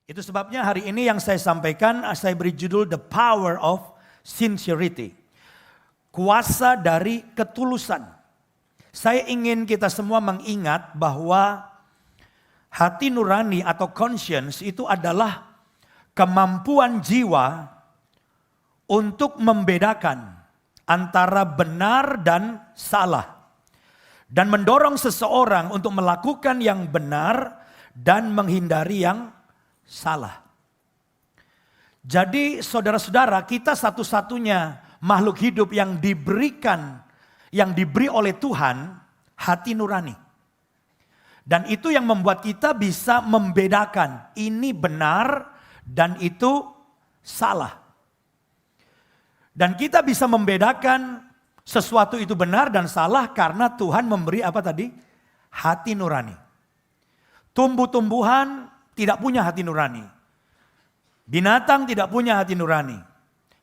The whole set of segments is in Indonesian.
Itu sebabnya hari ini yang saya sampaikan, saya beri judul The Power of Sincerity. Kuasa dari ketulusan. Saya ingin kita semua mengingat bahwa hati nurani atau conscience itu adalah kemampuan jiwa untuk membedakan antara benar dan salah. Dan mendorong seseorang untuk melakukan yang benar dan menghindari yang salah. Jadi saudara-saudara, kita satu-satunya makhluk hidup yang diberi oleh Tuhan hati nurani. Dan itu yang membuat kita bisa membedakan ini benar dan itu salah. Dan kita bisa membedakan sesuatu itu benar dan salah karena Tuhan memberi apa tadi? Hati nurani. Tumbuh-tumbuhan tidak punya hati nurani. Binatang tidak punya hati nurani.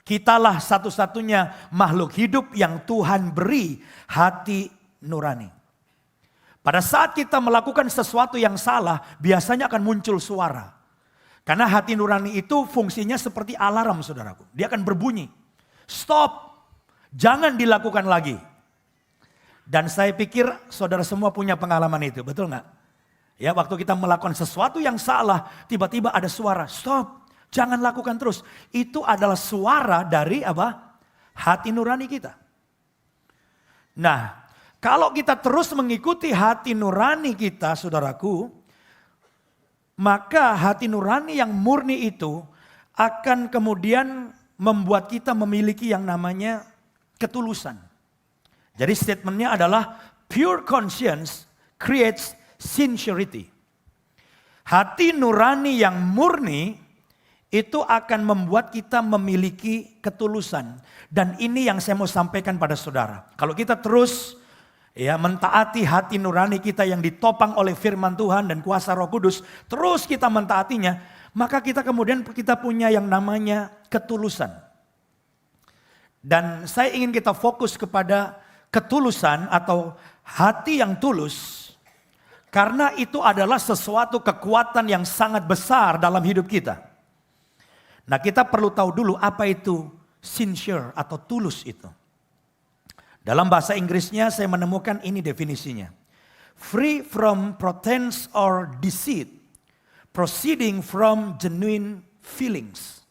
Kitalah satu-satunya makhluk hidup yang Tuhan beri hati nurani. Pada saat kita melakukan sesuatu yang salah, biasanya akan muncul suara. Karena hati nurani itu fungsinya seperti alarm, saudaraku. Dia akan berbunyi. Stop, jangan dilakukan lagi. Dan saya pikir saudara semua punya pengalaman itu, betul nggak? Ya, waktu kita melakukan sesuatu yang salah, tiba-tiba ada suara, stop, jangan lakukan terus. Itu adalah suara dari apa? Hati nurani kita. Nah, kalau kita terus mengikuti hati nurani kita, saudaraku, maka hati nurani yang murni itu akan kemudian membuat kita memiliki yang namanya ketulusan. Jadi statementnya adalah pure conscience creates sincerity. Hati nurani yang murni itu akan membuat kita memiliki ketulusan. Dan ini yang saya mau sampaikan pada saudara. Kalau kita terus mentaati hati nurani kita yang ditopang oleh firman Tuhan dan kuasa Roh Kudus, terus kita mentaatinya, maka kita kemudian punya yang namanya ketulusan. Dan saya ingin kita fokus kepada ketulusan atau hati yang tulus. Karena itu adalah sesuatu kekuatan yang sangat besar dalam hidup kita. Nah, kita perlu tahu dulu apa itu sincere atau tulus itu. Dalam bahasa Inggrisnya saya menemukan ini definisinya. Free from pretense or deceit, proceeding from genuine feelings.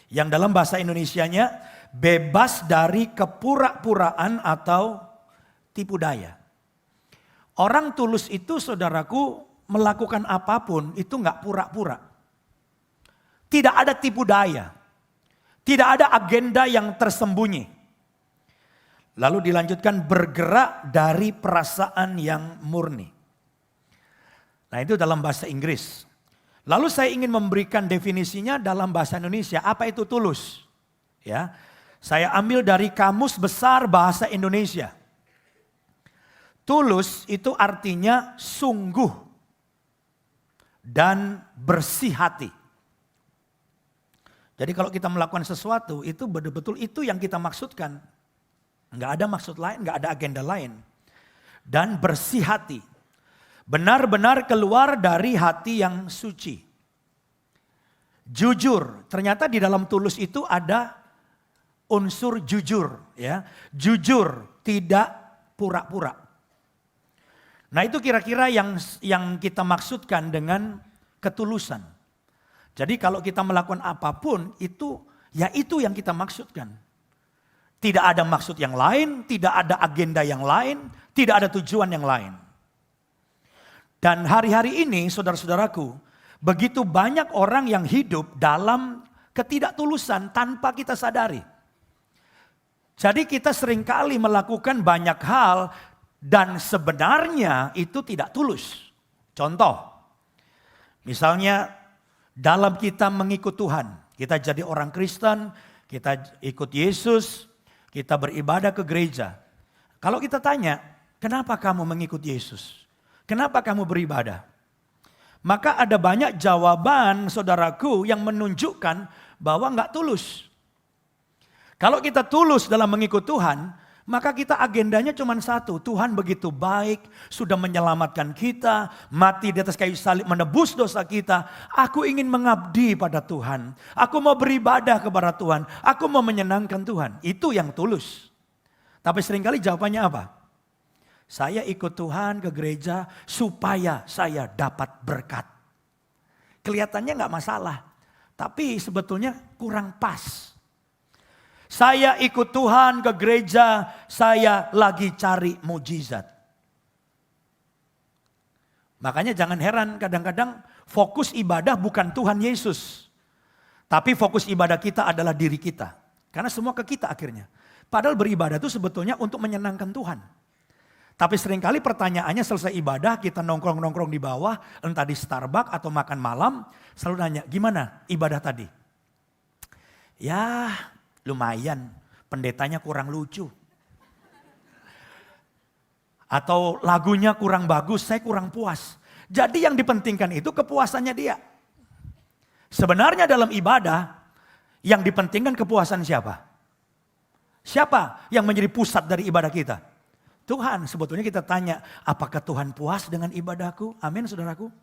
Yang dalam bahasa Indonesianya bebas dari kepura-puraan atau tipu daya. Orang tulus itu, saudaraku, melakukan apapun itu nggak pura-pura. Tidak ada tipu daya. Tidak ada agenda yang tersembunyi. Lalu dilanjutkan bergerak dari perasaan yang murni. Nah, itu dalam bahasa Inggris. Lalu saya ingin memberikan definisinya dalam bahasa Indonesia. Apa itu tulus? Ya, saya ambil dari Kamus Besar Bahasa Indonesia. Tulus itu artinya sungguh dan bersih hati. Jadi kalau kita melakukan sesuatu itu betul-betul itu yang kita maksudkan. Enggak ada maksud lain, enggak ada agenda lain. Dan bersih hati. Benar-benar keluar dari hati yang suci. Jujur, ternyata di dalam tulus itu ada unsur jujur. Ya. Jujur, tidak pura-pura. Nah, itu kira-kira yang kita maksudkan dengan ketulusan. Jadi kalau kita melakukan apapun itu yang kita maksudkan. Tidak ada maksud yang lain, tidak ada agenda yang lain, tidak ada tujuan yang lain. Dan hari-hari ini saudara-saudaraku, begitu banyak orang yang hidup dalam ketidaktulusan tanpa kita sadari. Jadi kita seringkali melakukan banyak hal dan sebenarnya itu tidak tulus. Contoh, misalnya dalam kita mengikut Tuhan, kita jadi orang Kristen, kita ikut Yesus, kita beribadah ke gereja. Kalau kita tanya, kenapa kamu mengikut Yesus? Kenapa kamu beribadah? Maka ada banyak jawaban saudaraku yang menunjukkan bahwa enggak tulus. Kalau kita tulus dalam mengikut Tuhan, Maka kita agendanya cuma satu, Tuhan begitu baik, sudah menyelamatkan kita, mati di atas kayu salib menebus dosa kita. Aku ingin mengabdi pada Tuhan, aku mau beribadah kepada Tuhan, aku mau menyenangkan Tuhan. Itu yang tulus. Tapi seringkali jawabannya apa? Saya ikut Tuhan ke gereja supaya saya dapat berkat. Kelihatannya gak masalah, tapi sebetulnya kurang pas. Saya ikut Tuhan ke gereja, saya lagi cari mujizat. Makanya jangan heran kadang-kadang fokus ibadah bukan Tuhan Yesus. Tapi fokus ibadah kita adalah diri kita. Karena semua ke kita akhirnya. Padahal beribadah itu sebetulnya untuk menyenangkan Tuhan. Tapi seringkali pertanyaannya selesai ibadah kita nongkrong-nongkrong di bawah. Entah di Starbucks atau makan malam. Selalu nanya, gimana ibadah tadi? Ya... lumayan, pendetanya kurang lucu. Atau lagunya kurang bagus, saya kurang puas. Jadi yang dipentingkan itu kepuasannya dia. Sebenarnya dalam ibadah, yang dipentingkan kepuasan siapa? Siapa yang menjadi pusat dari ibadah kita? Tuhan. Sebetulnya kita tanya, apakah Tuhan puas dengan ibadahku? Amin saudaraku.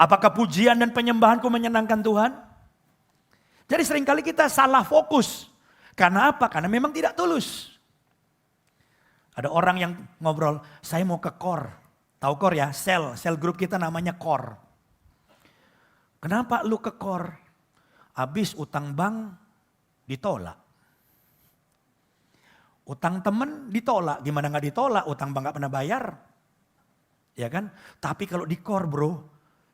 Apakah pujian dan penyembahanku menyenangkan Tuhan? Jadi seringkali kita salah fokus. Karena apa? Karena memang tidak tulus. Ada orang yang ngobrol, saya mau ke core. Tahu core ya? Sel grup kita namanya core. Kenapa lu ke core? Habis utang bank ditolak. Utang temen ditolak. Gimana gak ditolak? Utang bank gak pernah bayar. Ya kan? Tapi kalau di core bro,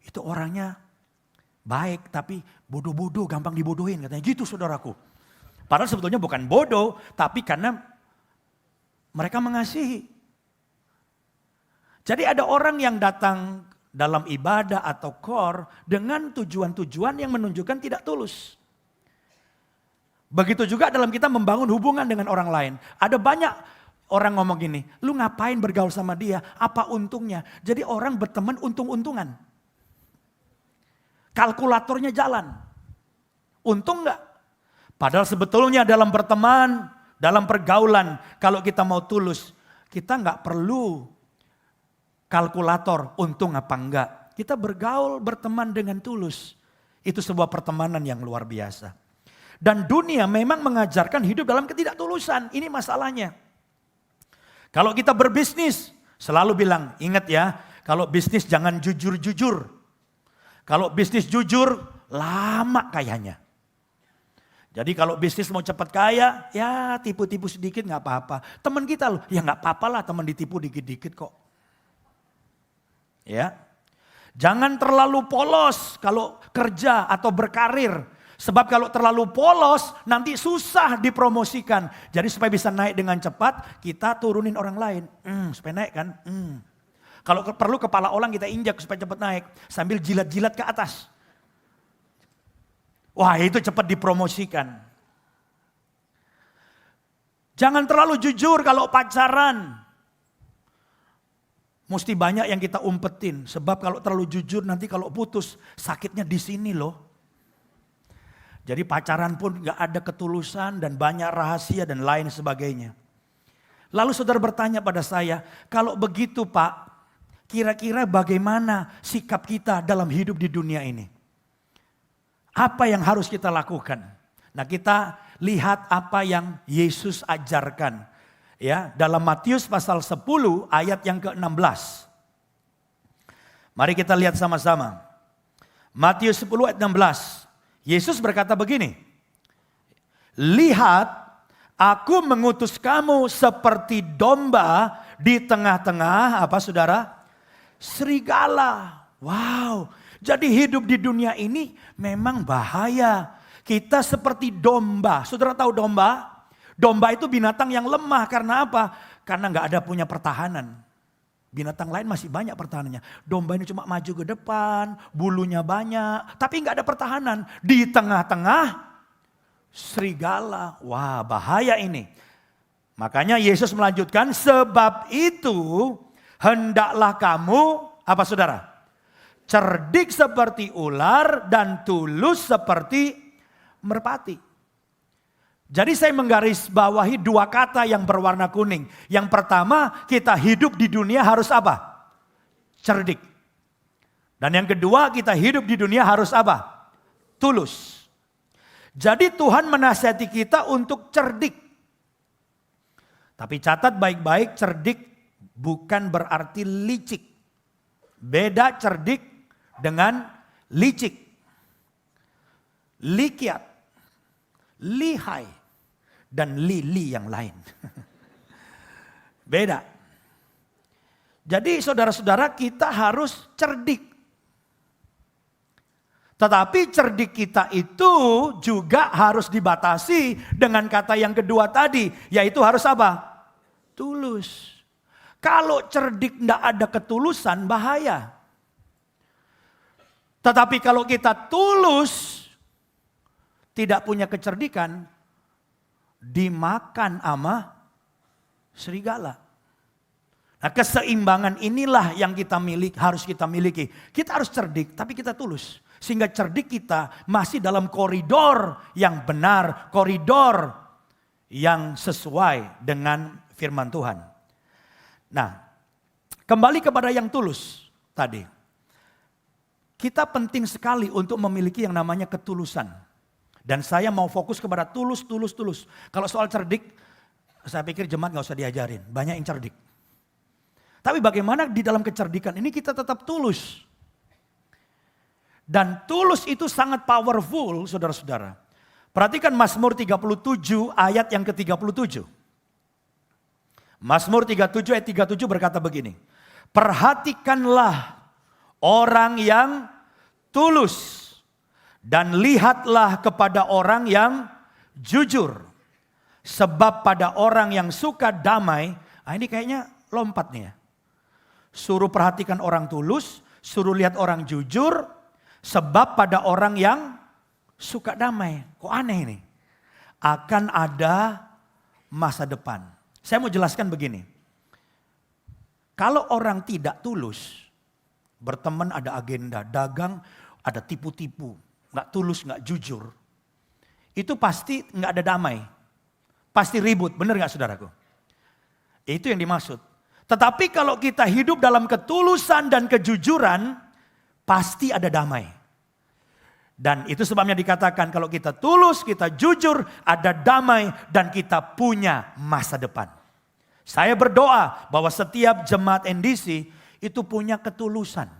itu orangnya baik tapi bodoh-bodoh, gampang dibodohin katanya. Gitu saudaraku. Padahal sebetulnya bukan bodoh, tapi karena mereka mengasihi. Jadi ada orang yang datang dalam ibadah atau core dengan tujuan-tujuan yang menunjukkan tidak tulus. Begitu juga dalam kita membangun hubungan dengan orang lain. Ada banyak orang ngomong gini, lu ngapain bergaul sama dia, apa untungnya? Jadi orang berteman untung-untungan. Kalkulatornya jalan. Untung enggak? Padahal sebetulnya dalam berteman, dalam pergaulan, kalau kita mau tulus, kita nggak perlu kalkulator untung apa enggak. Kita bergaul, berteman dengan tulus. Itu sebuah pertemanan yang luar biasa. Dan dunia memang mengajarkan hidup dalam ketidaktulusan. Ini masalahnya. Kalau kita berbisnis, selalu bilang, ingat ya, kalau bisnis jangan jujur-jujur. Kalau bisnis jujur, lama kayaknya. Jadi kalau bisnis mau cepat kaya, ya tipu-tipu sedikit gak apa-apa. Teman kita loh, ya gak apa-apa lah teman ditipu dikit-dikit kok. Ya, jangan terlalu polos kalau kerja atau berkarir. Sebab kalau terlalu polos nanti susah dipromosikan. Jadi supaya bisa naik dengan cepat, kita turunin orang lain. Supaya naik kan. Kalau perlu kepala orang kita injak supaya cepat naik. Sambil jilat-jilat ke atas. Wah itu cepat dipromosikan. Jangan terlalu jujur kalau pacaran. Mesti banyak yang kita umpetin. Sebab kalau terlalu jujur nanti kalau putus sakitnya di sini loh. Jadi pacaran pun gak ada ketulusan dan banyak rahasia dan lain sebagainya. Lalu saudara bertanya pada saya, kalau begitu Pak, kira-kira bagaimana sikap kita dalam hidup di dunia ini? Apa yang harus kita lakukan? Nah kita lihat apa yang Yesus ajarkan. Ya, dalam Matius pasal 10 ayat yang ke-16. Mari kita lihat sama-sama. Matius 10 ayat 16. Yesus berkata begini. Lihat, aku mengutus kamu seperti domba di tengah-tengah apa saudara? Serigala. Wow. Jadi hidup di dunia ini memang bahaya. Kita seperti domba. Saudara tahu domba? Domba itu binatang yang lemah. Karena apa? Karena gak ada punya pertahanan. Binatang lain masih banyak pertahanannya. Domba ini cuma maju ke depan. Bulunya banyak. Tapi gak ada pertahanan. Di tengah-tengah serigala. Wah bahaya ini. Makanya Yesus melanjutkan. Sebab itu hendaklah kamu. Apa saudara? Cerdik seperti ular dan tulus seperti merpati. Jadi saya menggarisbawahi dua kata yang berwarna kuning. Yang pertama, kita hidup di dunia harus apa? Cerdik. Dan yang kedua, kita hidup di dunia harus apa? Tulus. Jadi Tuhan menasihati kita untuk cerdik. Tapi catat baik-baik, cerdik bukan berarti licik. Beda cerdik dengan licik. Likiat, lihai, dan lili yang lain. Beda. Jadi saudara-saudara, kita harus cerdik. Tetapi cerdik kita itu juga harus dibatasi dengan kata yang kedua tadi, yaitu harus apa? Tulus. Kalau cerdik tidak ada ketulusan, bahaya. Tetapi kalau kita tulus, tidak punya kecerdikan, dimakan sama serigala. Nah, keseimbangan inilah yang harus kita miliki. Kita harus cerdik, tapi kita tulus. Sehingga cerdik kita masih dalam koridor yang benar, koridor yang sesuai dengan firman Tuhan. Nah, kembali kepada yang tulus tadi. Kita penting sekali untuk memiliki yang namanya ketulusan. Dan saya mau fokus kepada tulus. Kalau soal cerdik, saya pikir jemaat gak usah diajarin. Banyak yang cerdik. Tapi bagaimana di dalam kecerdikan ini kita tetap tulus. Dan tulus itu sangat powerful, saudara-saudara. Perhatikan Mazmur 37 ayat yang ke-37. Mazmur 37 ayat 37 berkata begini. Perhatikanlah orang yang tulus. Dan lihatlah kepada orang yang jujur. Sebab pada orang yang suka damai. Nah ini kayaknya lompat nih ya. Suruh perhatikan orang tulus. Suruh lihat orang jujur. Sebab pada orang yang suka damai. Kok aneh ini? Akan ada masa depan. Saya mau jelaskan begini. Kalau orang tidak tulus. Berteman ada agenda. Dagang ada tipu-tipu. Nggak tulus, nggak jujur. Itu pasti nggak ada damai. Pasti ribut, benar nggak saudaraku? Itu yang dimaksud. Tetapi kalau kita hidup dalam ketulusan dan kejujuran, pasti ada damai. Dan itu sebabnya dikatakan kalau kita tulus, kita jujur, ada damai dan kita punya masa depan. Saya berdoa bahwa setiap jemaat NDC itu punya ketulusan,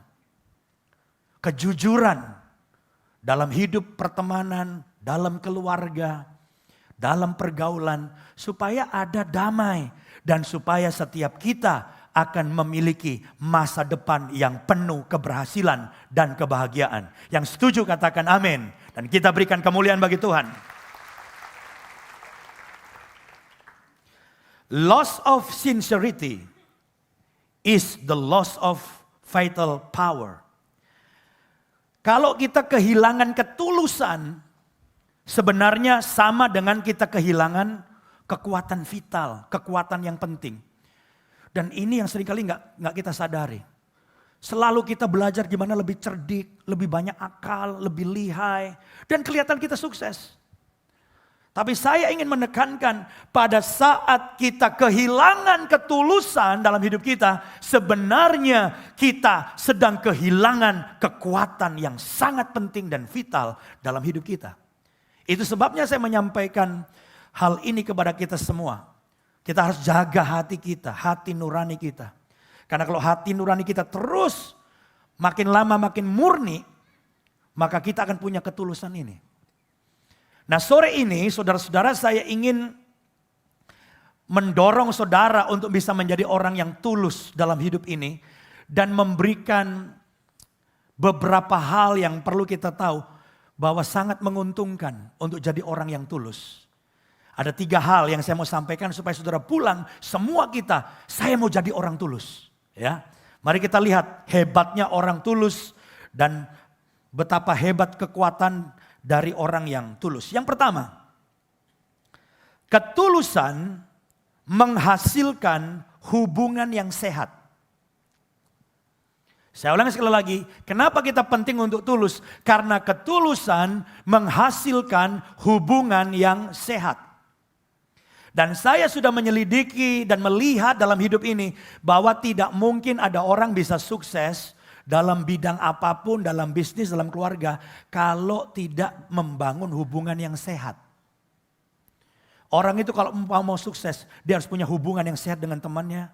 kejujuran, dalam hidup pertemanan, dalam keluarga, dalam pergaulan. Supaya ada damai. Dan supaya setiap kita akan memiliki masa depan yang penuh keberhasilan dan kebahagiaan. Yang setuju katakan amin. Dan kita berikan kemuliaan bagi Tuhan. Loss of sincerity is the loss of vital power. Kalau kita kehilangan ketulusan, sebenarnya sama dengan kita kehilangan kekuatan vital, kekuatan yang penting. Dan ini yang seringkali nggak kita sadari. Selalu kita belajar gimana lebih cerdik, lebih banyak akal, lebih lihai, dan kelihatan kita sukses. Tapi saya ingin menekankan pada saat kita kehilangan ketulusan dalam hidup kita, sebenarnya kita sedang kehilangan kekuatan yang sangat penting dan vital dalam hidup kita. Itu sebabnya saya menyampaikan hal ini kepada kita semua. Kita harus jaga hati kita, hati nurani kita. Karena kalau hati nurani kita terus makin lama makin murni, maka kita akan punya ketulusan ini. Nah sore ini saudara-saudara saya ingin mendorong saudara untuk bisa menjadi orang yang tulus dalam hidup ini. Dan memberikan beberapa hal yang perlu kita tahu bahwa sangat menguntungkan untuk jadi orang yang tulus. Ada 3 hal yang saya mau sampaikan supaya saudara pulang semua kita, saya mau jadi orang tulus. Ya, mari kita lihat hebatnya orang tulus dan betapa hebat kekuatan dari orang yang tulus. Yang pertama, ketulusan menghasilkan hubungan yang sehat. Saya ulangi sekali lagi, kenapa kita penting untuk tulus? Karena ketulusan menghasilkan hubungan yang sehat. Dan saya sudah menyelidiki dan melihat dalam hidup ini bahwa tidak mungkin ada orang bisa sukses dalam bidang apapun, dalam bisnis, dalam keluarga, kalau tidak membangun hubungan yang sehat. Orang itu kalau mau sukses, dia harus punya hubungan yang sehat dengan temannya,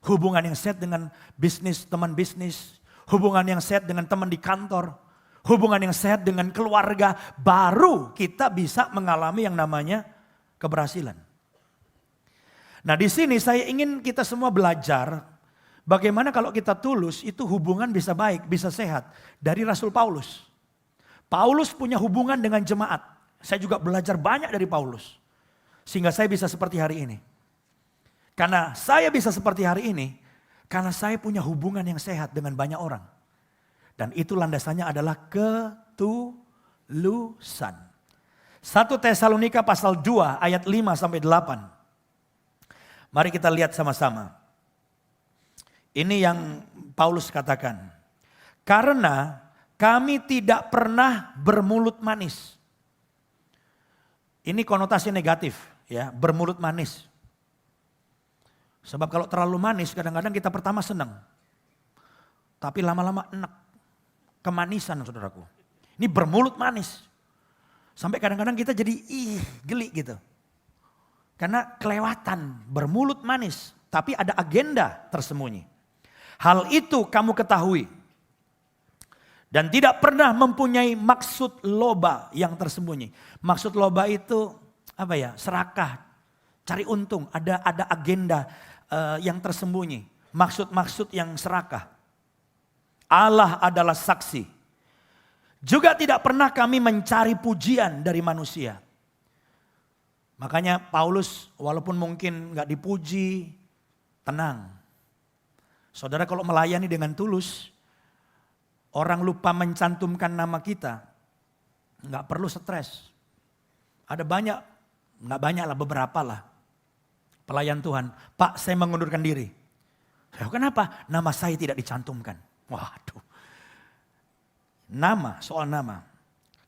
hubungan yang sehat dengan bisnis, teman bisnis, hubungan yang sehat dengan teman di kantor, hubungan yang sehat dengan keluarga, baru kita bisa mengalami yang namanya keberhasilan. Nah, di sini saya ingin kita semua belajar bagaimana kalau kita tulus itu hubungan bisa baik, bisa sehat. Dari Rasul Paulus. Paulus punya hubungan dengan jemaat. Saya juga belajar banyak dari Paulus. Sehingga saya bisa seperti hari ini. Karena saya bisa seperti hari ini, karena saya punya hubungan yang sehat dengan banyak orang. Dan itu landasannya adalah ketulusan. 1 Tesalonika pasal 2 ayat 5 sampai 8. Mari kita lihat sama-sama. Ini yang Paulus katakan. Karena kami tidak pernah bermulut manis. Ini konotasi negatif, ya, bermulut manis. Sebab kalau terlalu manis kadang-kadang kita pertama senang. Tapi lama-lama enak. Kemanisan, saudaraku. Ini bermulut manis. Sampai kadang-kadang kita jadi geli gitu. Karena kelewatan, bermulut manis. Tapi ada agenda tersembunyi. Hal itu kamu ketahui. Dan tidak pernah mempunyai maksud loba yang tersembunyi. Maksud loba itu apa ya? Serakah, cari untung. Ada agenda yang tersembunyi. Maksud-maksud yang serakah. Allah adalah saksi. Juga tidak pernah kami mencari pujian dari manusia. Makanya Paulus walaupun mungkin gak dipuji, tenang. Saudara kalau melayani dengan tulus, orang lupa mencantumkan nama kita, gak perlu stres. Ada banyak, gak banyak lah, beberapa lah. Pelayan Tuhan, Pak saya mengundurkan diri. Kenapa? Nama saya tidak dicantumkan. Waduh. Nama, soal nama.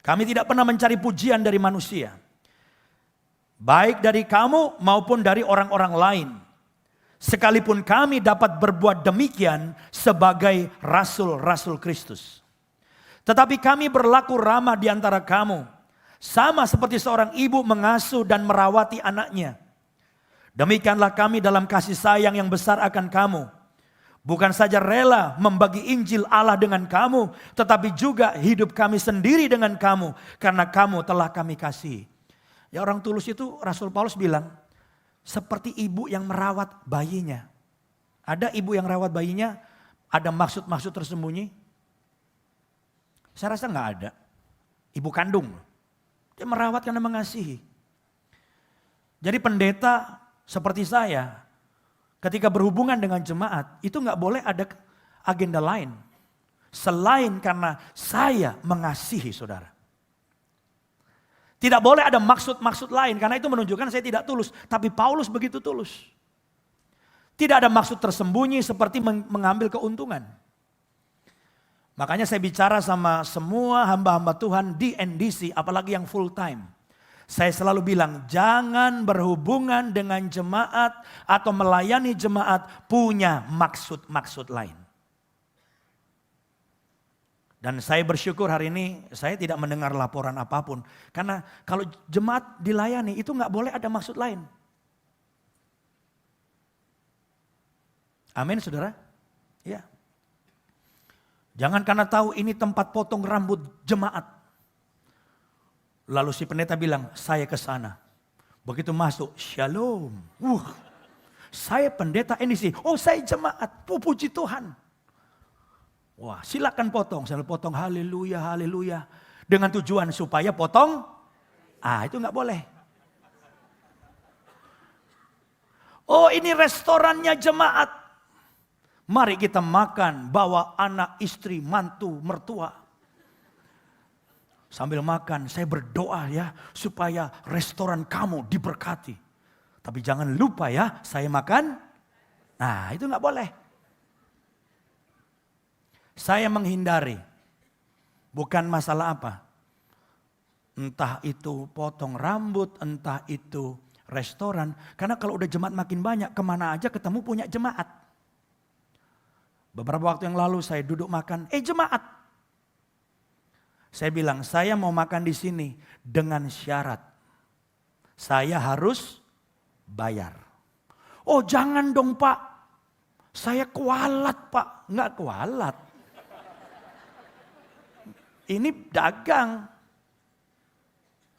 Kami tidak pernah mencari pujian dari manusia. Baik dari kamu maupun dari orang-orang lain. Sekalipun kami dapat berbuat demikian sebagai rasul-rasul Kristus. Tetapi kami berlaku ramah di antara kamu. Sama seperti seorang ibu mengasuh dan merawati anaknya. Demikianlah kami dalam kasih sayang yang besar akan kamu. Bukan saja rela membagi Injil Allah dengan kamu. Tetapi juga hidup kami sendiri dengan kamu. Karena kamu telah kami kasihi. Ya orang tulus itu Rasul Paulus bilang, seperti ibu yang merawat bayinya. Ada ibu yang rawat bayinya, ada maksud-maksud tersembunyi? Saya rasa nggak ada. Ibu kandung. Dia merawat karena mengasihi. Jadi pendeta seperti saya, ketika berhubungan dengan jemaat, itu nggak boleh ada agenda lain. Selain karena saya mengasihi saudara. Tidak boleh ada maksud-maksud lain karena itu menunjukkan saya tidak tulus. Tapi Paulus begitu tulus. Tidak ada maksud tersembunyi seperti mengambil keuntungan. Makanya saya bicara sama semua hamba-hamba Tuhan di NDC apalagi yang full time. Saya selalu bilang jangan berhubungan dengan jemaat atau melayani jemaat punya maksud-maksud lain. Dan saya bersyukur hari ini saya tidak mendengar laporan apapun. Karena kalau jemaat dilayani itu nggak boleh ada maksud lain. Amin saudara? Ya. Jangan karena tahu ini tempat potong rambut jemaat. Lalu si pendeta bilang saya ke sana. Begitu masuk shalom. Saya pendeta NDC. Oh saya jemaat. Puji Tuhan. Wah silakan potong, sambil potong haleluya, haleluya. Dengan tujuan supaya potong, itu gak boleh. Oh ini restorannya jemaat. Mari kita makan, bawa anak, istri, mantu, mertua. Sambil makan saya berdoa ya supaya restoran kamu diberkati. Tapi jangan lupa ya saya makan, itu gak boleh. Saya menghindari, bukan masalah apa. Entah itu potong rambut, entah itu restoran. Karena kalau udah jemaat makin banyak, kemana aja ketemu punya jemaat. Beberapa waktu yang lalu saya duduk makan, jemaat. Saya bilang, saya mau makan di sini dengan syarat. Saya harus bayar. Oh jangan dong Pak, saya kualat Pak. Enggak kualat. Ini dagang.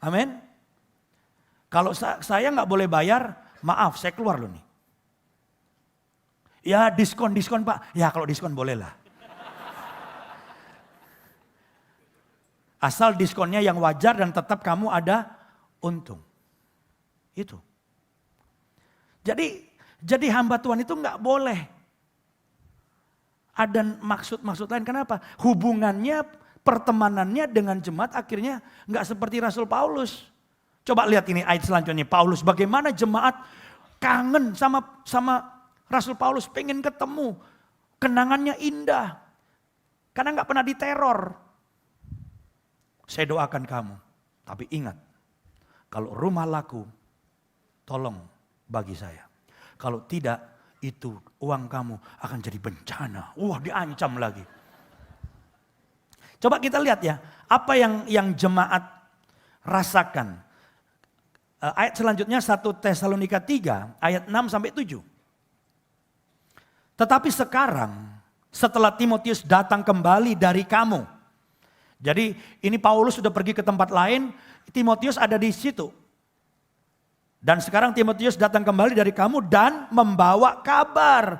Amin. Kalau saya nggak boleh bayar, maaf saya keluar loh nih. Ya diskon Pak. Ya kalau diskon boleh lah. Asal diskonnya yang wajar dan tetap kamu ada untung. Itu. Jadi hamba Tuhan itu nggak boleh ada maksud-maksud lain. Kenapa? Hubungannya, pertemanannya dengan jemaat akhirnya nggak seperti Rasul Paulus. Coba lihat ini ayat selanjutnya. Paulus, bagaimana jemaat kangen sama Rasul Paulus, pengen ketemu. Kenangannya indah. Karena nggak pernah diteror. Saya doakan kamu. Tapi ingat, kalau rumah laku, tolong bagi saya. Kalau tidak, itu uang kamu akan jadi bencana. Wah, diancam lagi. Coba kita lihat ya, apa yang jemaat rasakan. Ayat selanjutnya 1 Tesalonika 3 ayat 6-7. Tetapi sekarang setelah Timotius datang kembali dari kamu. Jadi ini Paulus sudah pergi ke tempat lain, Timotius ada di situ. Dan sekarang Timotius datang kembali dari kamu dan membawa kabar.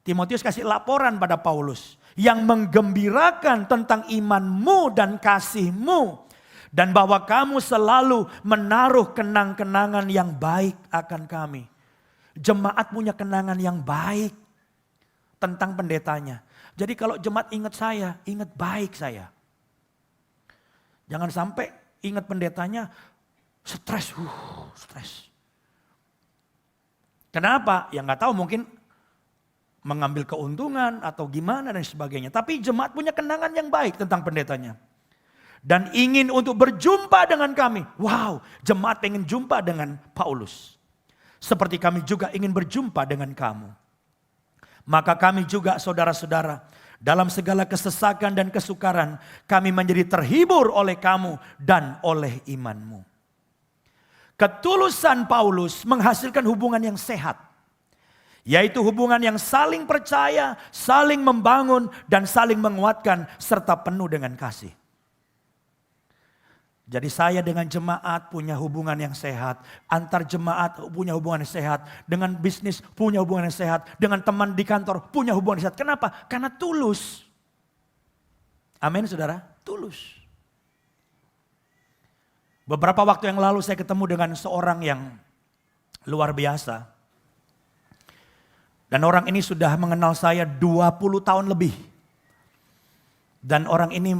Timotius kasih laporan pada Paulus yang menggembirakan tentang imanmu dan kasihmu. Dan bahwa kamu selalu menaruh kenang-kenangan yang baik akan kami. Jemaat punya kenangan yang baik tentang pendetanya. Jadi kalau jemaat ingat saya, ingat baik saya. Jangan sampai ingat pendetanya stres. Kenapa? Ya nggak tahu, mungkin mengambil keuntungan atau gimana dan sebagainya. Tapi jemaat punya kenangan yang baik tentang pendetanya. Dan ingin untuk berjumpa dengan kami. Wow, jemaat pengen jumpa dengan Paulus. Seperti kami juga ingin berjumpa dengan kamu. Maka kami juga saudara-saudara, dalam segala kesesakan dan kesukaran, kami menjadi terhibur oleh kamu dan oleh imanmu. Ketulusan Paulus menghasilkan hubungan yang sehat. Yaitu hubungan yang saling percaya, saling membangun, dan saling menguatkan, serta penuh dengan kasih. Jadi saya dengan jemaat punya hubungan yang sehat. Antar jemaat punya hubungan yang sehat. Dengan bisnis punya hubungan yang sehat. Dengan teman di kantor punya hubungan yang sehat. Kenapa? Karena tulus. Amin saudara, tulus. Beberapa waktu yang lalu saya ketemu dengan seorang yang luar biasa. Dan orang ini sudah mengenal saya 20 tahun lebih. Dan orang ini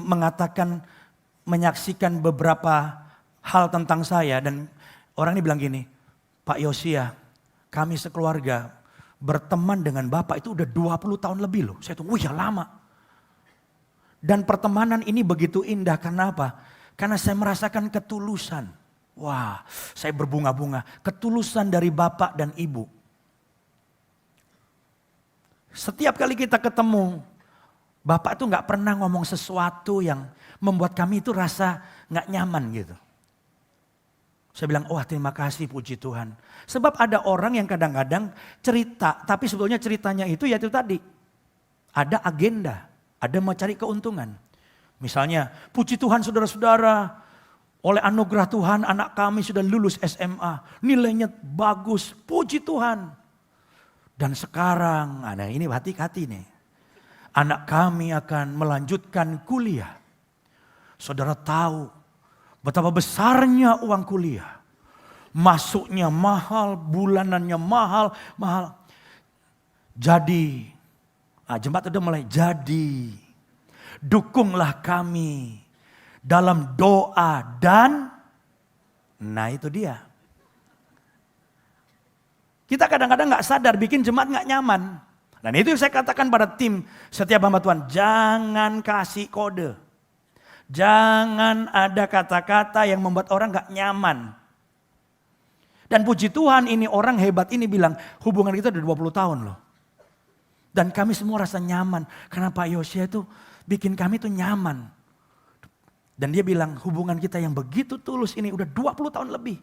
menyaksikan beberapa hal tentang saya. Dan orang ini bilang gini, Pak Yosia, kami sekeluarga berteman dengan Bapak itu udah 20 tahun lebih loh. Saya tuh, wih ya lama. Dan pertemanan ini begitu indah, karena apa? Karena saya merasakan ketulusan. Wah, saya berbunga-bunga. Ketulusan dari Bapak dan Ibu. Setiap kali kita ketemu, Bapak itu gak pernah ngomong sesuatu yang membuat kami itu rasa gak nyaman gitu. Saya bilang, wah terima kasih, puji Tuhan. Sebab ada orang yang kadang-kadang cerita, tapi sebetulnya ceritanya itu ya itu tadi. Ada agenda, ada mau cari keuntungan. Misalnya, puji Tuhan saudara-saudara, oleh anugerah Tuhan anak kami sudah lulus SMA. Nilainya bagus, puji Tuhan. Dan sekarang, nah ini hati-hati nih. Anak kami akan melanjutkan kuliah. Saudara tahu betapa besarnya uang kuliah. Masuknya mahal, bulanannya mahal. Jadi, jemaat udah mulai jadi. Dukunglah kami dalam doa dan, nah itu dia. Kita kadang-kadang gak sadar bikin jemaat gak nyaman. Dan itu saya katakan pada tim setiap hamba Tuhan, jangan kasih kode. Jangan ada kata-kata yang membuat orang gak nyaman. Dan puji Tuhan ini orang hebat ini bilang hubungan kita udah 20 tahun loh. Dan kami semua rasa nyaman. Karena Pak Yosia itu bikin kami tuh nyaman. Dan dia bilang hubungan kita yang begitu tulus ini udah 20 tahun lebih.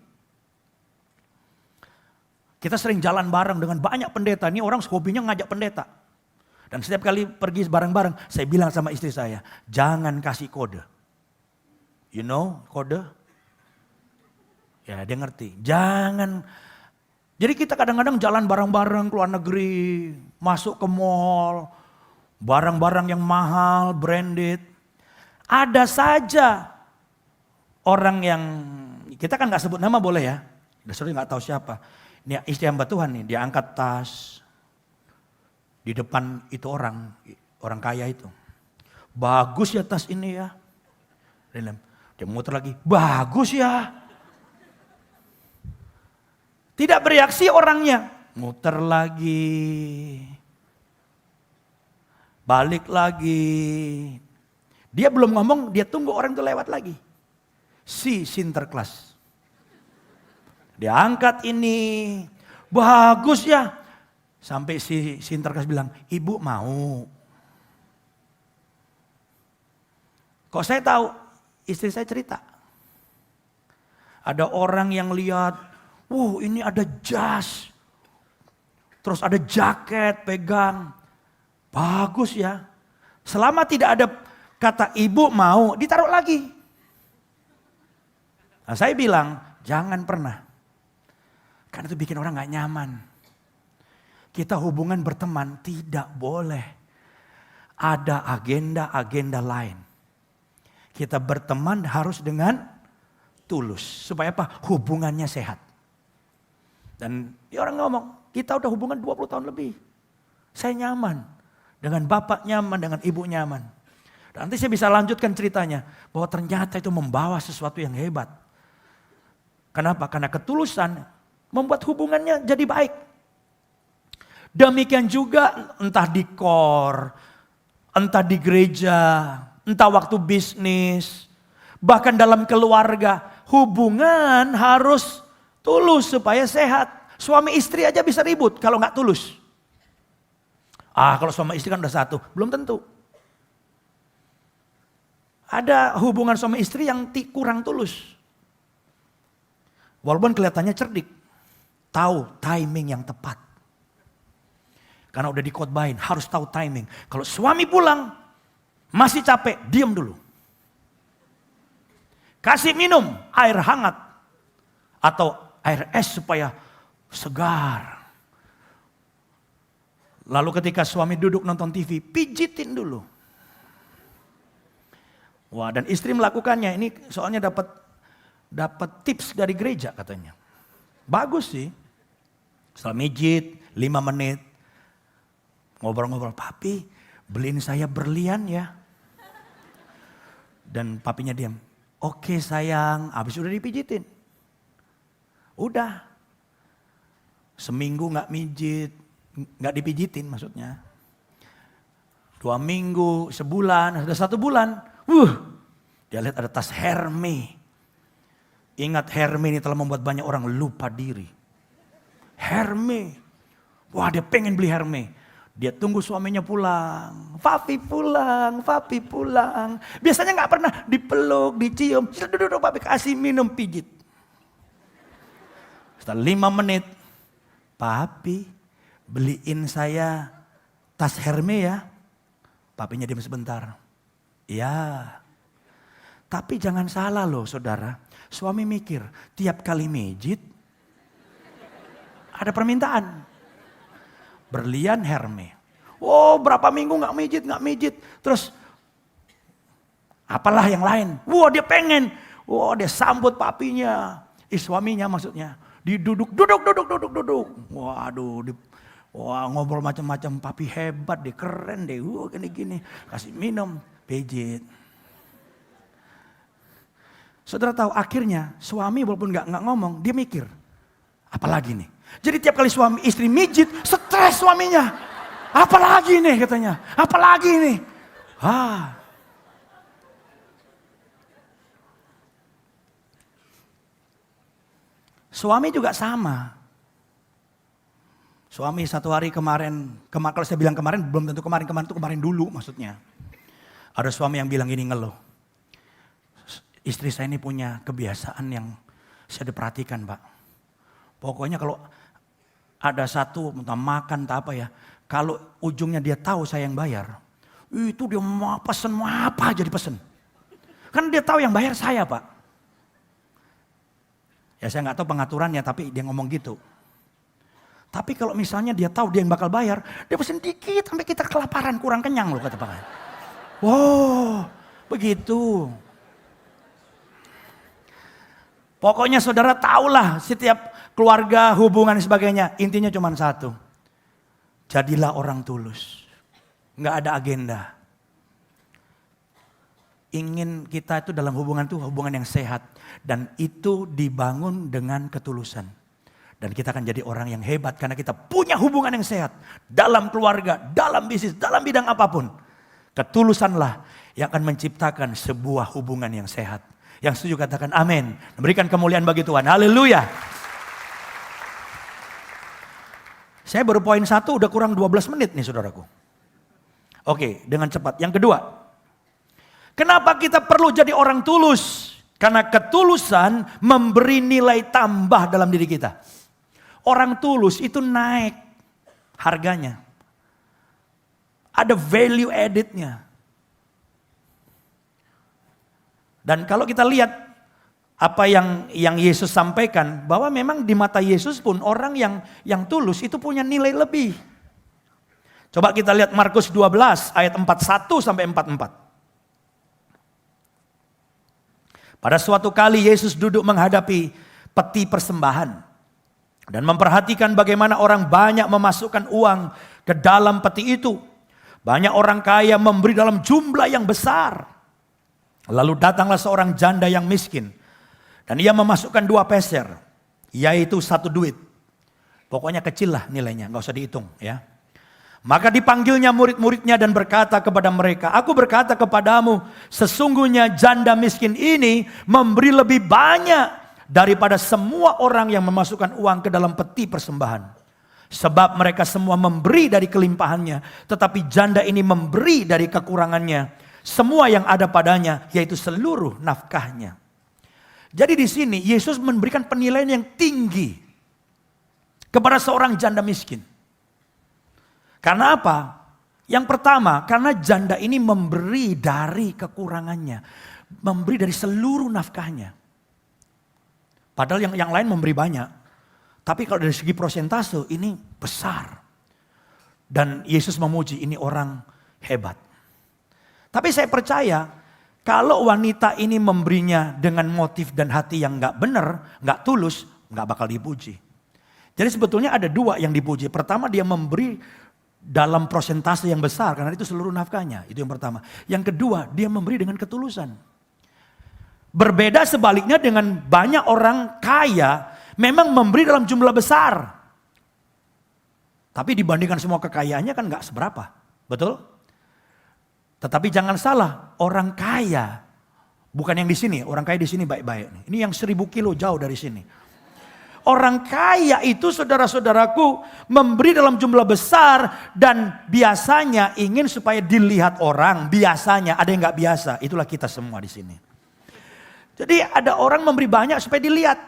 Kita sering jalan bareng dengan banyak pendeta. Ini orang hobinya ngajak pendeta. Dan setiap kali pergi bareng-bareng saya bilang sama istri saya. Jangan kasih kode. You know kode? Ya dia ngerti. Jangan. Jadi kita kadang-kadang jalan bareng-bareng ke luar negeri. Masuk ke mall. Barang-barang yang mahal, branded. Ada saja orang yang, kita kan gak sebut nama boleh ya. Dasarnya gak tahu siapa. Ini istri hamba Tuhan nih, dia angkat tas. Di depan itu orang kaya itu. Bagus ya tas ini ya. Dia muter lagi, bagus ya. Tidak bereaksi orangnya. Muter lagi. Balik lagi. Dia belum ngomong, dia tunggu orang itu lewat lagi. Si Sinterklas. Dia angkat ini. Bagus ya. Sampai si Sinterklas bilang, ibu mau. Kok saya tahu? Istri saya cerita. Ada orang yang lihat, ini ada jas. Terus ada jaket pegang. Bagus ya. Selama tidak ada kata ibu mau, ditaruh lagi. Nah, saya bilang, jangan pernah. Karena itu bikin orang gak nyaman. Kita hubungan berteman tidak boleh. Ada agenda-agenda lain. Kita berteman harus dengan tulus. Supaya apa? Hubungannya sehat. Dan orang ngomong, kita udah hubungan 20 tahun lebih. Saya nyaman. Dengan bapak nyaman, dengan ibu nyaman. Dan nanti saya bisa lanjutkan ceritanya. Bahwa ternyata itu membawa sesuatu yang hebat. Kenapa? Karena ketulusan membuat hubungannya jadi baik. Demikian juga entah di kor, entah di gereja, entah waktu bisnis. Bahkan dalam keluarga, hubungan harus tulus supaya sehat. Suami istri aja bisa ribut kalau nggak tulus. Kalau suami istri kan udah satu, belum tentu. Ada hubungan suami istri yang kurang tulus. Walaupun kelihatannya cerdik. Tahu timing yang tepat. Karena udah dikhotbahin, harus tahu timing. Kalau suami pulang, masih capek, diam dulu. Kasih minum air hangat. Atau air es supaya segar. Lalu ketika suami duduk nonton TV, pijitin dulu. Wah, dan istri melakukannya. Ini soalnya dapat tips dari gereja katanya. Bagus sih. Setelah mijit 5 menit. Ngobrol-ngobrol, papi beliin saya berlian ya. Dan papinya diam. Oke sayang, habis udah dipijitin. Udah. Seminggu gak mijit. Gak dipijitin maksudnya. 2 minggu, sebulan, sudah 1 bulan. Dia lihat ada tas Hermes. Ingat Hermes ini telah membuat banyak orang lupa diri. Hermes. Wah dia pengen beli Hermes. Dia tunggu suaminya pulang. Papi pulang, papi pulang. Biasanya gak pernah dipeluk, dicium. Duduk papi kasih minum pijit. Setelah 5 menit. Papi beliin saya tas Hermes ya. Papinya diam sebentar. Ya. Tapi jangan salah loh saudara. Suami mikir tiap kali mijit ada permintaan. Berlian Hermes. Oh berapa minggu gak mijit. Terus apalah yang lain. Wah dia pengen. Wah dia sambut papinya. Suaminya maksudnya. Duduk. Waduh. Wah ngobrol macam-macam. Papi hebat deh, keren deh. Gini-gini. Kasih minum, pijit. Saudara tahu akhirnya suami walaupun gak ngomong. Dia mikir. Apalagi nih. Jadi tiap kali suami istri mijit, stres suaminya. Apalagi nih katanya. Apalagi nih. Suami juga sama. Suami satu hari kemarin, kalau saya bilang kemarin belum tentu kemarin itu kemarin dulu maksudnya. Ada suami yang bilang gini ngeluh. Istri saya ini punya kebiasaan yang saya diperhatikan, Pak. Pokoknya kalau ada satu entah makan entah apa ya, kalau ujungnya dia tahu saya yang bayar, itu dia mau pesen apa aja dipesen. Kan dia tahu yang bayar saya, Pak. Ya saya nggak tahu pengaturannya, tapi dia ngomong gitu. Tapi kalau misalnya dia tahu dia yang bakal bayar, dia pesen dikit sampai kita kelaparan kurang kenyang loh kata Pak. Wow, begitu. Pokoknya saudara tahulah setiap keluarga, hubungan dan sebagainya. Intinya cuma satu. Jadilah orang tulus. Nggak ada agenda. Ingin kita itu dalam hubungan itu hubungan yang sehat. Dan itu dibangun dengan ketulusan. Dan kita akan jadi orang yang hebat karena kita punya hubungan yang sehat. Dalam keluarga, dalam bisnis, dalam bidang apapun. Ketulusanlah yang akan menciptakan sebuah hubungan yang sehat. Yang setuju katakan amin. Memberikan kemuliaan bagi Tuhan. Haleluya. Saya baru poin 1 udah kurang 12 menit nih saudaraku. Oke, dengan cepat. Yang kedua. Kenapa kita perlu jadi orang tulus? Karena ketulusan memberi nilai tambah dalam diri kita. Orang tulus itu naik harganya. Ada value added-nya. Dan kalau kita lihat apa yang Yesus sampaikan, bahwa memang di mata Yesus pun orang yang tulus itu punya nilai lebih. Coba kita lihat Markus 12 ayat 41 sampai 44. Pada suatu kali Yesus duduk menghadapi peti persembahan. Dan memperhatikan bagaimana orang banyak memasukkan uang ke dalam peti itu. Banyak orang kaya memberi dalam jumlah yang besar. Lalu datanglah seorang janda yang miskin. Dan ia memasukkan 2 peser. Yaitu 1 duit. Pokoknya kecil lah nilainya, gak usah dihitung ya. Maka dipanggilnya murid-muridnya dan berkata kepada mereka, aku berkata kepadamu, sesungguhnya janda miskin ini memberi lebih banyak daripada semua orang yang memasukkan uang ke dalam peti persembahan. Sebab mereka semua memberi dari kelimpahannya, tetapi janda ini memberi dari kekurangannya. Semua yang ada padanya, yaitu seluruh nafkahnya. Jadi di sini Yesus memberikan penilaian yang tinggi kepada seorang janda miskin. Karena apa? Yang pertama, karena janda ini memberi dari kekurangannya. Memberi dari seluruh nafkahnya. Padahal yang lain memberi banyak. Tapi kalau dari segi prosentase ini besar. Dan Yesus memuji ini orang hebat. Tapi saya percaya kalau wanita ini memberinya dengan motif dan hati yang gak benar, gak tulus, gak bakal dipuji. Jadi sebetulnya ada 2 yang dipuji. Pertama dia memberi dalam prosentase yang besar karena itu seluruh nafkahnya. Itu yang pertama. Yang kedua dia memberi dengan ketulusan. Berbeda sebaliknya dengan banyak orang kaya memang memberi dalam jumlah besar. Tapi dibandingkan semua kekayaannya kan gak seberapa. Betul? Tetapi jangan salah, orang kaya bukan yang di sini, orang kaya di sini baik-baik. Ini yang 1000 kilo jauh dari sini. Orang kaya itu saudara-saudaraku memberi dalam jumlah besar dan biasanya ingin supaya dilihat orang. Biasanya ada yang gak biasa, itulah kita semua di sini. Jadi ada orang memberi banyak supaya dilihat.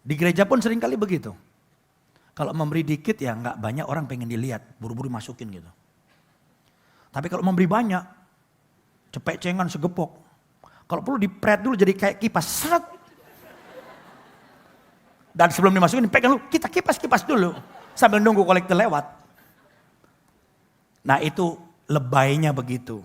Di gereja pun seringkali begitu. Kalau memberi dikit ya nggak banyak orang pengen dilihat, buru-buru masukin gitu. Tapi kalau memberi banyak, cepet cengan segepok. Kalau perlu dipret dulu jadi kayak kipas, seret. Dan sebelum dimasukin pegang dulu, kita kipas-kipas dulu sambil nunggu kolektor lewat. Nah itu lebaynya begitu.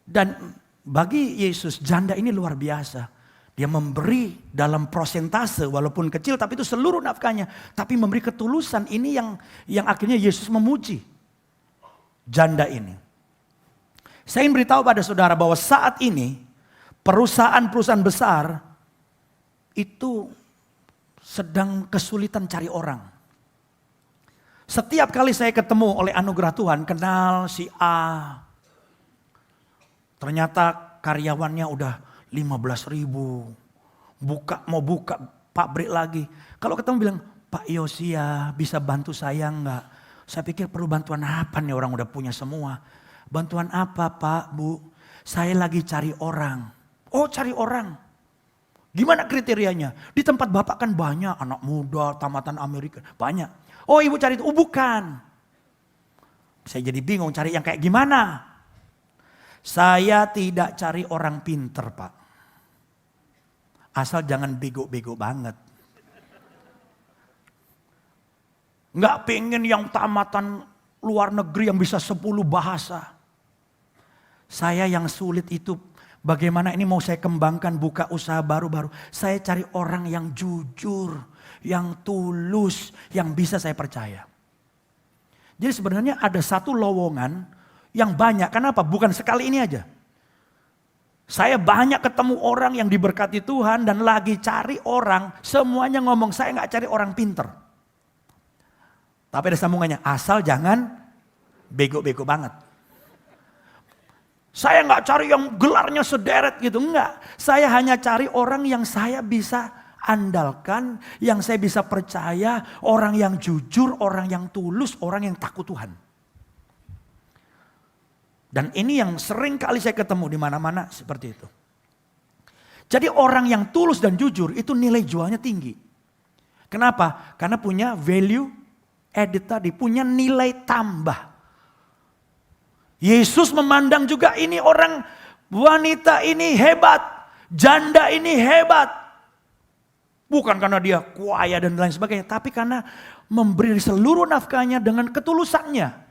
Dan bagi Yesus janda ini luar biasa. Dia memberi dalam prosentase walaupun kecil tapi itu seluruh nafkahnya. Tapi memberi ketulusan ini yang akhirnya Yesus memuji janda ini. Saya ingin beritahu pada saudara bahwa saat ini perusahaan-perusahaan besar itu sedang kesulitan cari orang. Setiap kali saya ketemu oleh anugerah Tuhan kenal si A. Ternyata karyawannya udah 15.000. Mau buka pabrik lagi. Kalau ketemu bilang, Pak Yosia bisa bantu saya enggak? Saya pikir perlu bantuan apa nih, orang udah punya semua. Bantuan apa Pak, Bu? Saya lagi cari orang. Oh, cari orang. Gimana kriterianya? Di tempat Bapak kan banyak anak muda, tamatan Amerika. Banyak. Oh, Ibu cari itu. Oh, bukan. Saya jadi bingung cari yang kayak gimana. Saya tidak cari orang pinter, Pak. Asal jangan bego-bego banget. Nggak pengen yang tamatan luar negeri yang bisa 10 bahasa. Saya yang sulit itu bagaimana ini mau saya kembangkan, buka usaha baru-baru. Saya cari orang yang jujur, yang tulus, yang bisa saya percaya. Jadi sebenarnya ada satu lowongan yang banyak. Kenapa? Bukan sekali ini aja. Saya banyak ketemu orang yang diberkati Tuhan dan lagi cari orang. Semuanya ngomong saya nggak cari orang pinter. Tapi ada sambungannya, asal jangan bego-bego banget. Saya nggak cari yang gelarnya sederet gitu, enggak. Saya hanya cari orang yang saya bisa andalkan, yang saya bisa percaya, orang yang jujur, orang yang tulus, orang yang takut Tuhan. Dan ini yang sering kali saya ketemu di mana-mana seperti itu. Jadi orang yang tulus dan jujur itu nilai jualnya tinggi. Kenapa? Karena punya value added tadi, punya nilai tambah. Yesus memandang juga ini orang, wanita ini hebat, janda ini hebat. Bukan karena dia kaya dan lain sebagainya, tapi karena memberi seluruh nafkahnya dengan ketulusannya.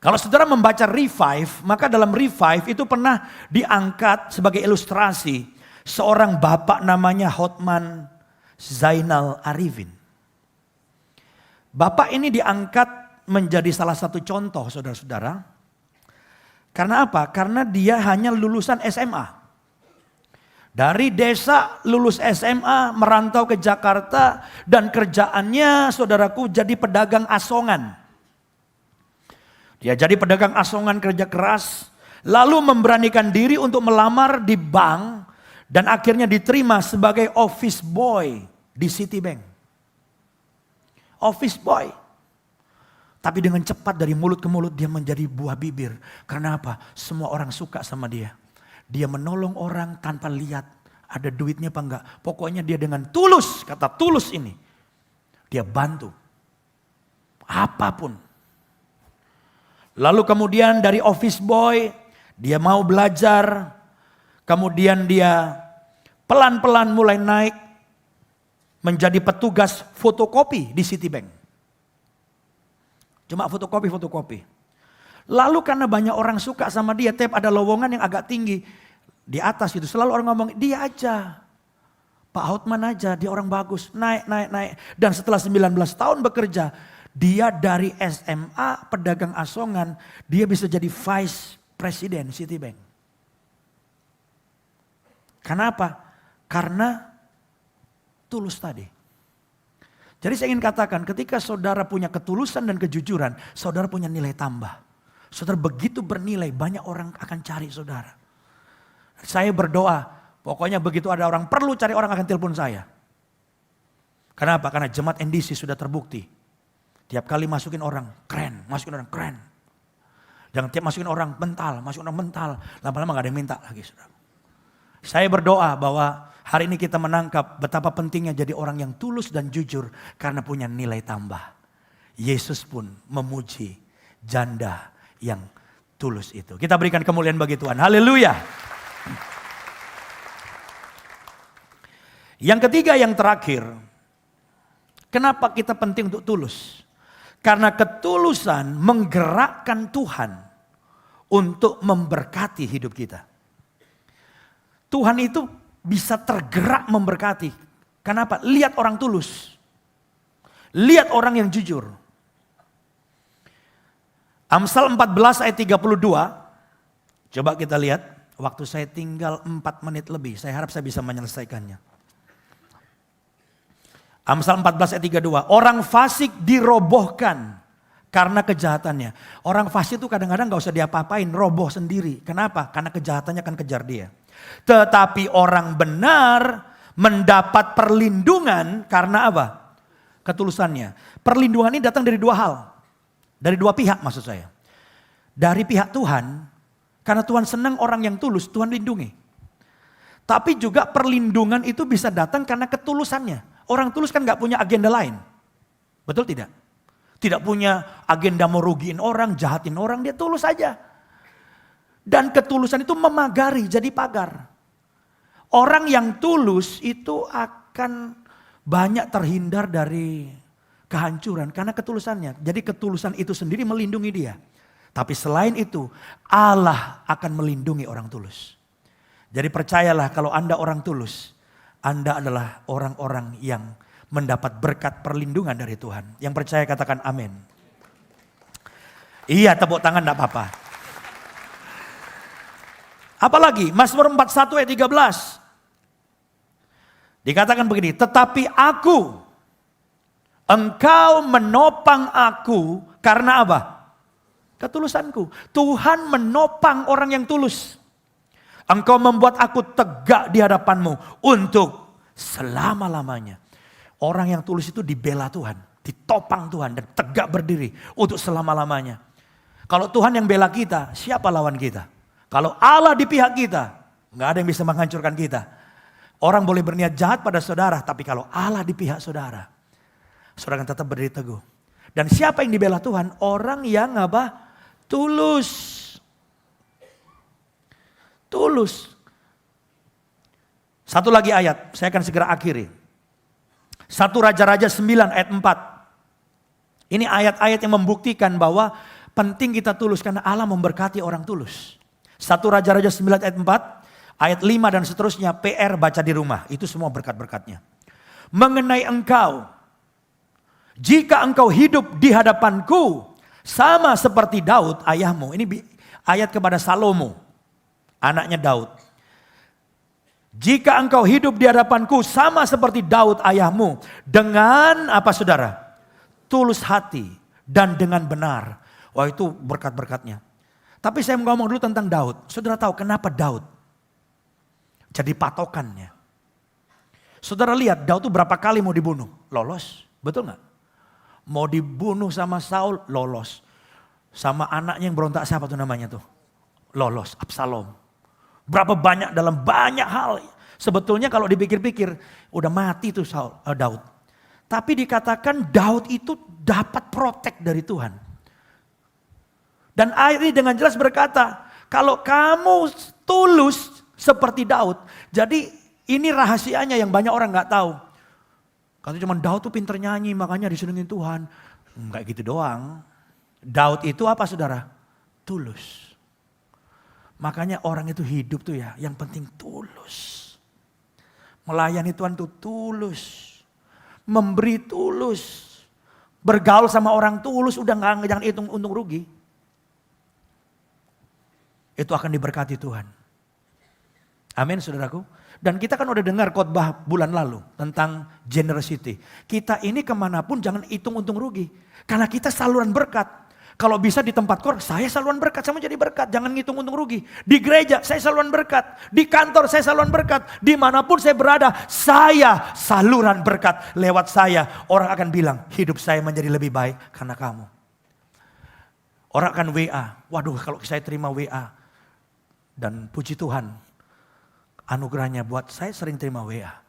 Kalau saudara membaca Revive, maka dalam Revive itu pernah diangkat sebagai ilustrasi seorang bapak namanya Hotman Zainal Arifin. Bapak ini diangkat menjadi salah satu contoh saudara-saudara. Karena apa? Karena dia hanya lulusan SMA. Dari desa lulus SMA merantau ke Jakarta dan kerjaannya saudaraku jadi pedagang asongan. Dia jadi pedagang asongan kerja keras. Lalu memberanikan diri untuk melamar di bank. Dan akhirnya diterima sebagai office boy di Citibank. Office boy. Tapi dengan cepat dari mulut ke mulut dia menjadi buah bibir. Karena apa? Semua orang suka sama dia. Dia menolong orang tanpa lihat ada duitnya apa enggak. Pokoknya dia dengan tulus, kata tulus ini. Dia bantu. Apapun. Lalu kemudian dari office boy dia mau belajar. Kemudian dia pelan-pelan mulai naik. Menjadi petugas fotokopi di Citibank. Cuma fotokopi. Lalu karena banyak orang suka sama dia, tiap ada lowongan yang agak tinggi di atas itu, selalu orang ngomong dia aja. Pak Hotman aja, dia orang bagus, naik. Dan setelah 19 tahun bekerja, dia dari SMA pedagang asongan, dia bisa jadi vice president Citibank. Kenapa? Karena tulus tadi. Jadi saya ingin katakan ketika saudara punya ketulusan dan kejujuran, saudara punya nilai tambah. Saudara begitu bernilai, banyak orang akan cari saudara. Saya berdoa, pokoknya begitu ada orang perlu cari orang akan telepon saya. Kenapa? Karena jemaat NDC sudah terbukti. Tiap kali masukin orang, keren, masukin orang, keren. Jangan tiap masukin orang, mental, masukin orang mental. Lama-lama gak ada yang minta lagi saudara. Saya berdoa bahwa hari ini kita menangkap betapa pentingnya jadi orang yang tulus dan jujur karena punya nilai tambah. Yesus pun memuji janda yang tulus itu. Kita berikan kemuliaan bagi Tuhan. Haleluya. Yang ketiga, yang terakhir. Kenapa kita penting untuk tulus? Karena ketulusan menggerakkan Tuhan untuk memberkati hidup kita. Tuhan itu bisa tergerak memberkati. Kenapa? Lihat orang tulus. Lihat orang yang jujur. Amsal 14 ayat 32. Coba kita lihat. Waktu saya tinggal 4 menit lebih. Saya harap saya bisa menyelesaikannya. Amsal 14 ayat 32. Orang fasik dirobohkan Karena kejahatannya. Orang fasik itu kadang-kadang gak usah diapa-apain, roboh sendiri. Kenapa? Karena kejahatannya akan kejar dia. Tetapi orang benar mendapat perlindungan karena apa? Ketulusannya. Perlindungan ini datang dari dua hal. Dari dua pihak maksud saya. Dari pihak Tuhan, karena Tuhan senang orang yang tulus, Tuhan lindungi. Tapi juga perlindungan itu bisa datang karena ketulusannya. Orang tulus kan gak punya agenda lain. Betul tidak? Tidak punya agenda mau rugiin orang, jahatin orang, dia tulus aja. Dan ketulusan itu memagari jadi pagar. Orang yang tulus itu akan banyak terhindar dari kehancuran karena ketulusannya. Jadi ketulusan itu sendiri melindungi dia. Tapi selain itu Allah akan melindungi orang tulus. Jadi percayalah kalau Anda orang tulus, Anda adalah orang-orang yang mendapat berkat perlindungan dari Tuhan. Yang percaya katakan amin. Iya, tepuk tangan enggak apa-apa. Apalagi Mazmur 41 ayat 13. Dikatakan begini, tetapi engkau menopang aku karena apa? Ketulusanku. Tuhan menopang orang yang tulus. Engkau membuat aku tegak di hadapanmu untuk selama-lamanya. Orang yang tulus itu dibela Tuhan, ditopang Tuhan dan tegak berdiri untuk selama-lamanya. Kalau Tuhan yang bela kita, siapa lawan kita? Kalau Allah di pihak kita, nggak ada yang bisa menghancurkan kita. Orang boleh berniat jahat pada saudara, tapi kalau Allah di pihak saudara, saudara akan tetap berdiri teguh. Dan siapa yang dibela Tuhan? Orang yang apa? Tulus. Tulus. Satu lagi ayat, saya akan segera akhiri. 1 Raja-Raja 9 ayat 4. Ini ayat-ayat yang membuktikan bahwa penting kita tulus karena Allah memberkati orang tulus. 1 Raja-Raja 9 ayat 4, ayat 5 dan seterusnya, PR baca di rumah. Itu semua berkat-berkatnya. Mengenai engkau, jika engkau hidup di hadapanku, sama seperti Daud ayahmu. Ini ayat kepada Salomo, anaknya Daud. Jika engkau hidup di hadapanku sama seperti Daud ayahmu. Dengan apa saudara? Tulus hati dan dengan benar. Wah itu berkat-berkatnya. Tapi saya mau ngomong dulu tentang Daud. Saudara tahu kenapa Daud jadi patokannya? Saudara lihat Daud itu berapa kali mau dibunuh? Lolos, betul gak? Mau dibunuh sama Saul, lolos. Sama anaknya yang berontak siapa tuh namanya tuh? Lolos, Absalom. Berapa banyak dalam banyak hal. Sebetulnya kalau dipikir-pikir udah mati tuh Daud. Tapi dikatakan Daud itu dapat protek dari Tuhan. Dan ayat ini dengan jelas berkata, kalau kamu tulus seperti Daud. Jadi ini rahasianya yang banyak orang gak tahu. Katanya cuma Daud tuh pinter nyanyi makanya disenengin Tuhan. Enggak gitu doang. Daud itu apa saudara? Tulus. Makanya orang itu hidup tuh ya, yang penting tulus. Melayani Tuhan tuh tulus. Memberi tulus. Bergaul sama orang tulus, udah jangan hitung untung rugi. Itu akan diberkati Tuhan. Amin saudaraku. Dan kita kan udah dengar khotbah bulan lalu tentang generosity. Kita ini kemanapun jangan hitung untung rugi. Karena kita saluran berkat. Kalau bisa di tempat saya saluran berkat, saya mau jadi berkat. Jangan ngitung untung rugi. Di gereja saya saluran berkat. Di kantor saya saluran berkat. Dimanapun saya berada, saya saluran berkat. Lewat saya, orang akan bilang, hidup saya menjadi lebih baik karena kamu. Orang akan WA, waduh kalau saya terima WA. Dan puji Tuhan, anugerahnya buat saya sering terima WA.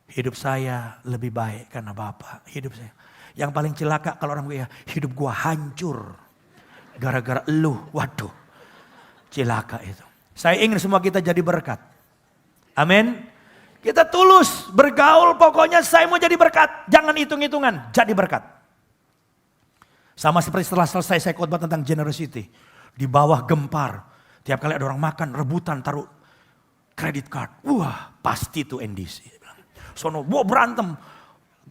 Hidup saya lebih baik karena Bapak. Hidup saya. Yang paling celaka kalau orang WA, hidup gua hancur. Gara-gara elu, waduh. Celaka itu. Saya ingin semua kita jadi berkat. Amin. Kita tulus, bergaul pokoknya saya mau jadi berkat. Jangan hitung-hitungan, jadi berkat. Sama seperti setelah selesai saya khotbah tentang generosity. Di bawah gempar. Tiap kali ada orang makan, rebutan, taruh credit card. Wah pasti itu NDC. Sono, wah berantem.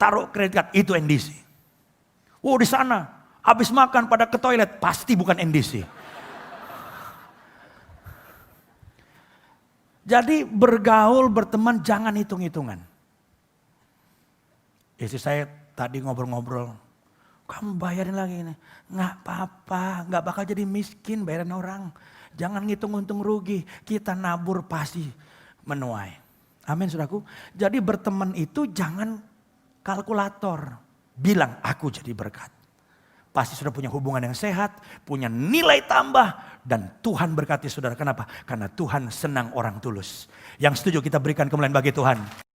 Taruh credit card, itu NDC. Oh di sana, habis makan pada ke toilet, pasti bukan NDC. Jadi bergaul, berteman, jangan hitung-hitungan. Istri saya tadi ngobrol-ngobrol, Kamu bayarin lagi ini. Nggak apa-apa, nggak bakal jadi miskin bayaran orang. Jangan ngitung untung rugi, kita nabur pasti menuai. Amin saudaraku. Jadi berteman itu jangan kalkulator. Bilang aku jadi berkat. Pasti sudah punya hubungan yang sehat, punya nilai tambah. Dan Tuhan berkati saudara. Kenapa? Karena Tuhan senang orang tulus. Yang setuju kita berikan kemuliaan bagi Tuhan.